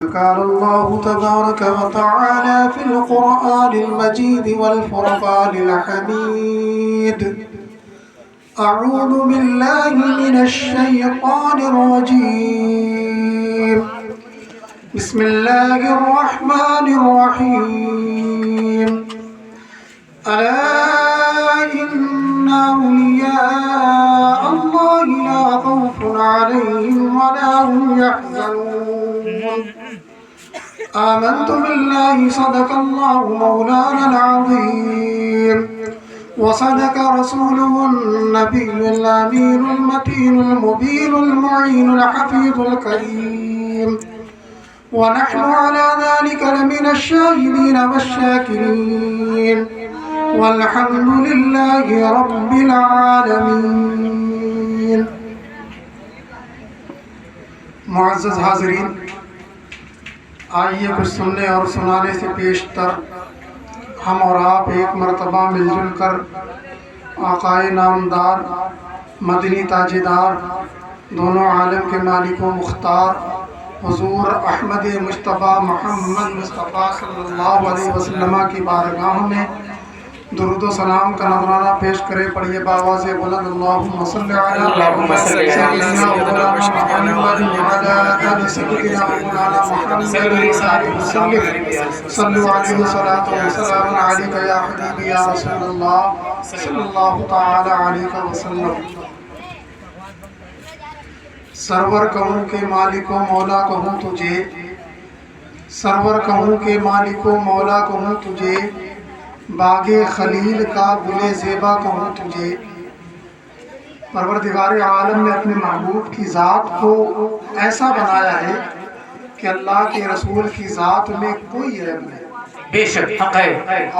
قال الله تبارك وتعالى في القرآن المجيد والفرقان الحميد أعوذ بالله من الشيطان الرجيم بسم الله الرحمن الرحيم ألا إن أولياء الله لا خوف عليهم ولا هم يحزنون آمنت بالله صدق الله مولانا العظيم وصدق رسوله النبي الأمين المتين المبين المعين الحفيظ الكريم ونحن على ذلك لمن الشاهدين والشاكرين والحمد لله رب العالمين. معزز حاضرین، آئیے کچھ سننے اور سنانے سے پیشتر ہم اور آپ ایک مرتبہ مل جل کر آقائے نامدار مدنی تاجدار دونوں عالم کے مالک و مختار حضور احمد مصطفیٰ محمد مصطفیٰ صلی اللہ علیہ وسلم کی بارگاہ میں درود و سلام کا نذرانہ پیش کرے. پڑھیے باواز بلند اللہم صلی علی سیدنا مولانا محمد وعلی آل سیدنا مولانا محمد صلو علیہ الصلاۃ والسلام علیک یا حبیبی یا رسول اللہ صلی اللہ تعالی علیہ وسلم. سرور کہوں کہ مالک و مولا کہوں تجھے، سرور کہوں کہ مالک و مولا کہوں تجھے، باغ خلیل کا گل زیبا کہوں تجھے. پروردگار عالم نے اپنے محبوب کی ذات کو ایسا بنایا ہے کہ اللہ کے رسول کی ذات میں کوئی عیب نہیں. بے شک حق ہے.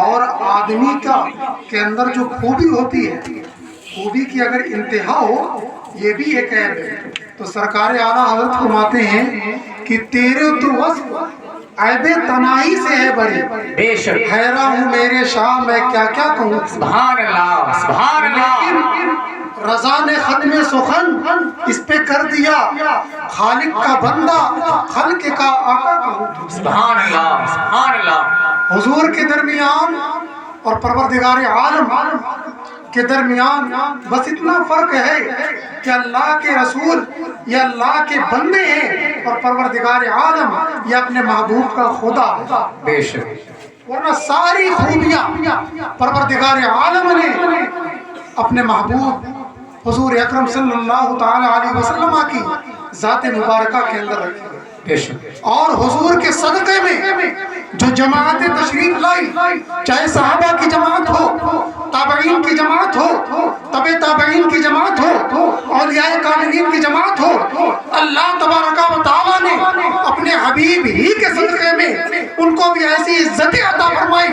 اور آدمی کا کے اندر جو خوبی ہوتی ہے، خوبی کی اگر انتہا ہو، یہ بھی ایک عیب ہے. تو سرکار اعلیٰ حضرت فرماتے ہیں کہ تیرے تو وصف عیب تنائی سے ہے بری. بے شک حیران ہوں میرے شاہ میں کیا کیا کہوں. سبحان اللہ سبحان اللہ. رضا نے ختم سخن اس پہ کر دیا، خالق کا بندہ خلق کا آقا کہوں. سبحان اللہ سبحان اللہ. حضور کے درمیان اور پروردگار عالم کے درمیان بس اتنا فرق ہے کہ اللہ کے رسول یہ اللہ کے بندے ہیں اور پروردگار عالم یہ اپنے محبوب کا خدا ہے. بے شک. ورنہ ساری خوبیاں پروردگار عالم نے اپنے محبوب حضور اکرم صلی اللہ تعالی علیہ وسلم کی ذات مبارکہ کے اندر رکھی. بے شک. اور حضور کے صدقے میں جو جماعت تشریف لائی، چاہے صحابہ کی جماعت ہو، تابعین کی جماعت ہو، تبع تابعین کی جماعت ہو، اولیاء کاملین کی جماعت ہو، اللہ تبارک و تعالیٰ نے اپنے حبیب ہی کے صدقے میں ان کو بھی ایسی عزت عطا فرمائی،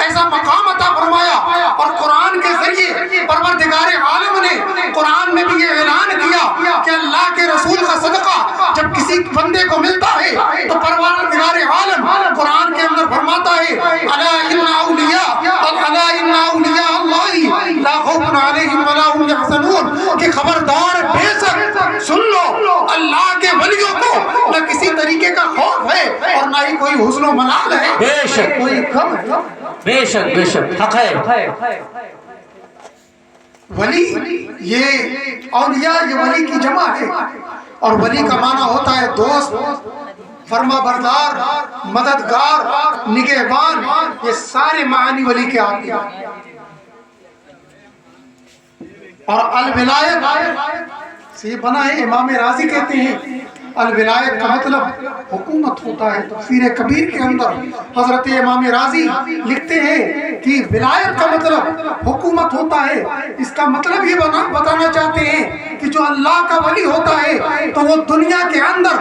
ایسا مقام عطا فرمایا. اور قرآن کے ذریعے پروردگار عالم نے قرآن میں بھی یہ اعلان کیا کہ اللہ کے رسول کا صدقہ جب کسی بندے کو ملتا ہے تو پروردگار عالم قرآن کے اندر فرماتا ہے الا ان اولیاء اللہ لا خوف علیہم ولا هم يحزنون، کہ خبردار بے شک سن لو اللہ کے ولیوں کو نہ کسی طریقے کا خوف ہے اور نہ ہی کوئی حزن و ملال ہے. بے شک کوئی غم ہے. بے شک بے شک حق ہے. ولی یہ اولیاء یہ ولی کی جمع ہے، اور ولی کا معنی ہوتا ہے دوست، فرما بردار، مددگار، نگہبان. یہ سارے معنی ولی کے آتے ہیں. اور الولایت سے یہ بنا ہے. امام راضی کہتے ہیں الولایت کا مطلب حکومت ہوتا ہے. تفسیر کبیر کے اندر حضرت امام راضی لکھتے ہیں کہ ولایت کا مطلب حکومت ہوتا ہے. اس کا مطلب یہ بتانا چاہتے ہیں کہ جو اللہ کا ولی ہوتا ہے تو وہ دنیا کے اندر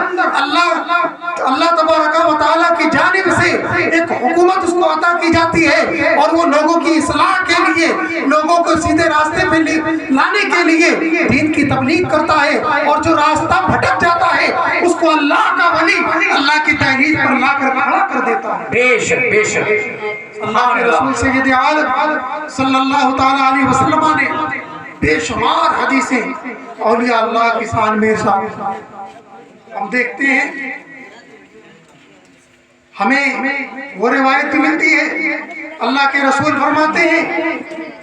اللہ تبارک و تعالیٰ کی جانب سے ایک حکومت اس کو عطا کی جاتی ہے، اور وہ لوگوں کی اصلاح کے لیے، لوگوں کو سیدھے راستے پہ لانے کے لیے دین کی تبلیغ کرتا ہے. اور جو راستہ بھٹک جاتا ہے اس کو اللہ کا ولی اللہ کی تحریر پر لا کر کھڑا کر دیتا ہے. بے شک بے شک. اللہ کے رسول سید عالم صلی اللہ تعالی علیہ وسلم نے بے شمار حدیثیں اولیاء اللہ کی شان میں ارشاد. ہم دیکھتے ہیں ہمیں وہ روایت بھی ملتی ہے، اللہ کے رسول فرماتے ہیں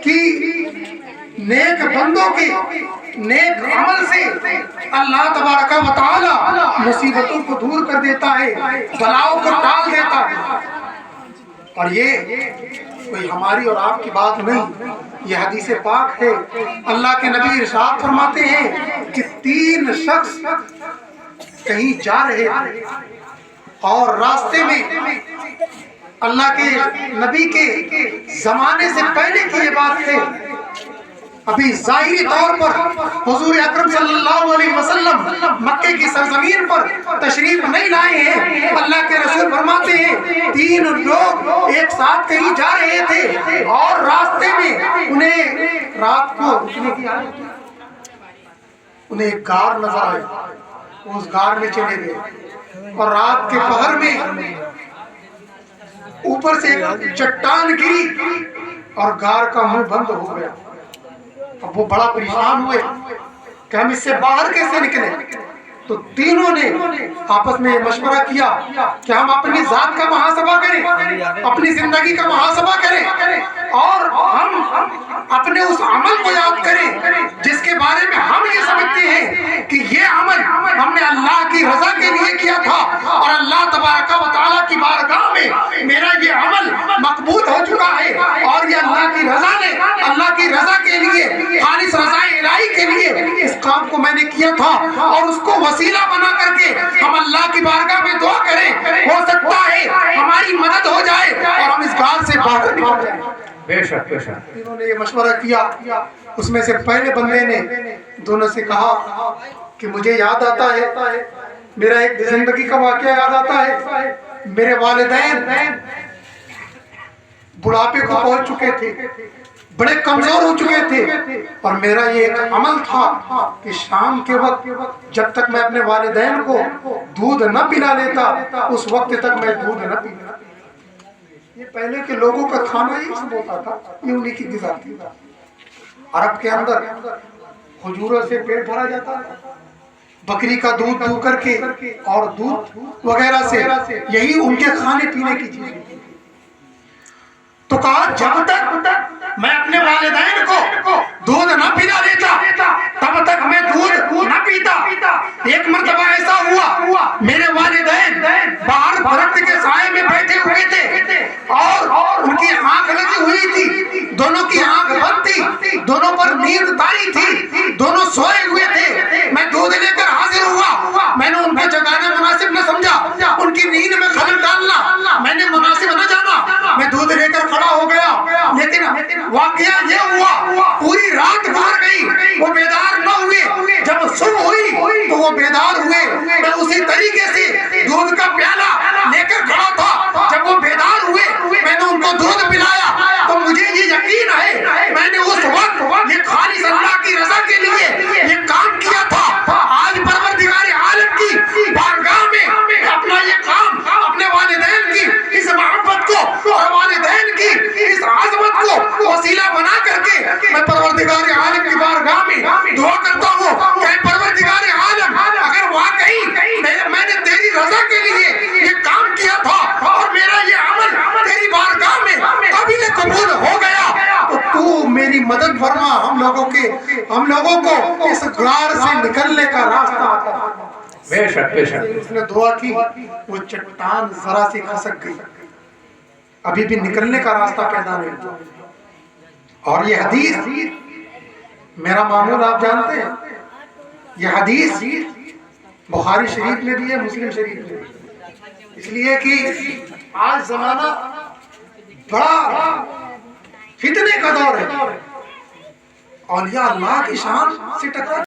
کہ نیک بندوں کے نیک عمل سے اللہ تبارک و تعالی مصیبتوں کو دور کر دیتا ہے، بلاؤں کو ٹال دیتا ہے۔ اور یہ کوئی ہماری اور آپ کی بات نہیں، یہ حدیث پاک ہے۔ اللہ کے نبی ارشاد فرماتے ہیں کہ 3 شخص کہیں جا رہے تھے اور راستے میں، اللہ کے نبی کے زمانے سے پہلے کی یہ بات ہے، ابھی ظاہری طور پر حضور اکرم صلی اللہ علیہ وسلم مکے کی سرزمین پر تشریف نہیں لائے ہیں۔ اللہ کے رسول فرماتے ہیں 3 لوگ ایک ساتھ کہیں جا رہے تھے اور راستے میں انہیں رات کو رکنے کی عادت تھی، انہیں ایک غار نظر آئی، وہ اس غار میں چلے گئے اور رات کے پہر میں اوپر سے چٹان گری اور غار کا منہ بند ہو گیا۔ اب وہ بڑا پریشان ہوئے کہ ہم اس سے باہر کیسے نکلیں، تو تینوں نے آپس میں مشورہ کیا کہ ہم اپنی ذات کا محاسبہ کریں، اپنی زندگی کا محاسبہ کریں اور ہم اپنے اس عمل کو یاد کریں جس کے بارے میں ہم یہ سمجھتے ہیں کہ یہ عمل ہم نے اللہ کی رضا کے لیے کیا تھا اور اللہ تبارک و تعالیٰ کی بارگاہ میں میرا یہ عمل مقبول ہو چکا ہے اور یہ اللہ کی رضا نے، اللہ کی رضا کے لیے، خالص رضا الہی کے لیے اس کام کو میں نے کیا تھا اور اس کو وسیلہ بنا کر کے ہم اللہ کی بارگاہ میں دعا کریں، ہو سکتا ہے ہماری مدد ہو جائے اور ہم اس غار سے باہر نکل جائیں۔ بے شک بے شک۔ انہوں نے یہ مشورہ کیا، اس میں سے پہلے بندے نے دونوں سے کہا کہ مجھے یاد آتا ہے، میرا ایک زندگی کا واقعہ یاد آتا ہے، میرے والدین بڑھاپے کو پہنچ چکے تھے، بڑے کمزور ہو چکے تھے اور میرا یہ ایک عمل تھا کہ شام کے وقت جب تک میں اپنے والدین کو دودھ نہ پلا لیتا اس وقت تک میں دودھ نہ پیتا۔ یہ پہلے کے لوگوں کا کھانا ہی سب ہوتا تھا، یہ انہی کی غذا تھی۔ عرب کے اندر کھجوروں سے پیٹ بھرا جاتا ہے، بکری کا دودھ دو کر کے اور دودھ وغیرہ سے، یہی ان کے کھانے پینے کی چیز تھی۔ تو کہا جب تک میں اپنے والدین کو دودھ نہ پلا دیتا تب تک میں دودھ نہ پیتا۔ ایک مرتبہ ایسا ہوا میرے والدین باہر درخت کے سائے میں بیٹھے ہوئے تھے اور ان کی آنکھ لگی ہوئی تھی، دونوں کی آنکھ بند تھی، دونوں پر نیند تاری تھی، دونوں سوئے ہوئے تھے۔ میں دودھ لے کر حاضر ہوا، میں نے ان کو جگانا مناسب نہ سمجھا، ان کی نیند میں خلل ڈالنا میں نے مناسب نہ جانا، میں دودھ لے کر کھڑا ہو گیا، لیکن واقعہ یہ ہوا پوری رات گزر گئی، وہ بیدار نہ ہوئے، جب صبح ہوئی تو وہ بیدار ہوئے۔ میں اسی طریقے سے دودھ کا پیالہ لے کر کھڑا تھا، جب وہ بیدار ہوئے میں نے ان کو دودھ پلایا تو مجھے یہ یقین ہے میں نے اس وقت یہ خالص اللہ کی رضا کے لیے یہ کام کیا تھا۔ آج پروردگار عالم کی بارگاہ میں اپنا یہ کام اپنے والدین کی اس محبت کو اور والدین کی اس عظمت کو وسیلہ بنا کر کے میں پروردگار عالم کی بارگاہ میں دعا کرتا ہوں کہ پروردگار عالم اگر واقعی میں نے تیری رضا کے لیے یہ کام کیا تھا اور میرا یہ عمل تیری بارگاہ میں قابل قبول ہو گیا تو تو میری مدد فرما، ہم لوگوں کو اس غار سے نکلنے کا راستہ آتا ہے۔ بے شک بے شک۔ اس نے دعا کی، وہ چٹان ذرا سی کھسک گئی، ابھی بھی نکلنے کا راستہ پیدا نہیں ہوا۔ اور یہ حدیث میرا معمول آپ جانتے ہیں، یہ حدیث بخاری شریف میں بھی ہے، مسلم شریف میں بھی ہے، اس لیے کہ آج زمانہ بڑا فتنے کا دور ہے، اولیاء اللہ کی شان سے ٹکرا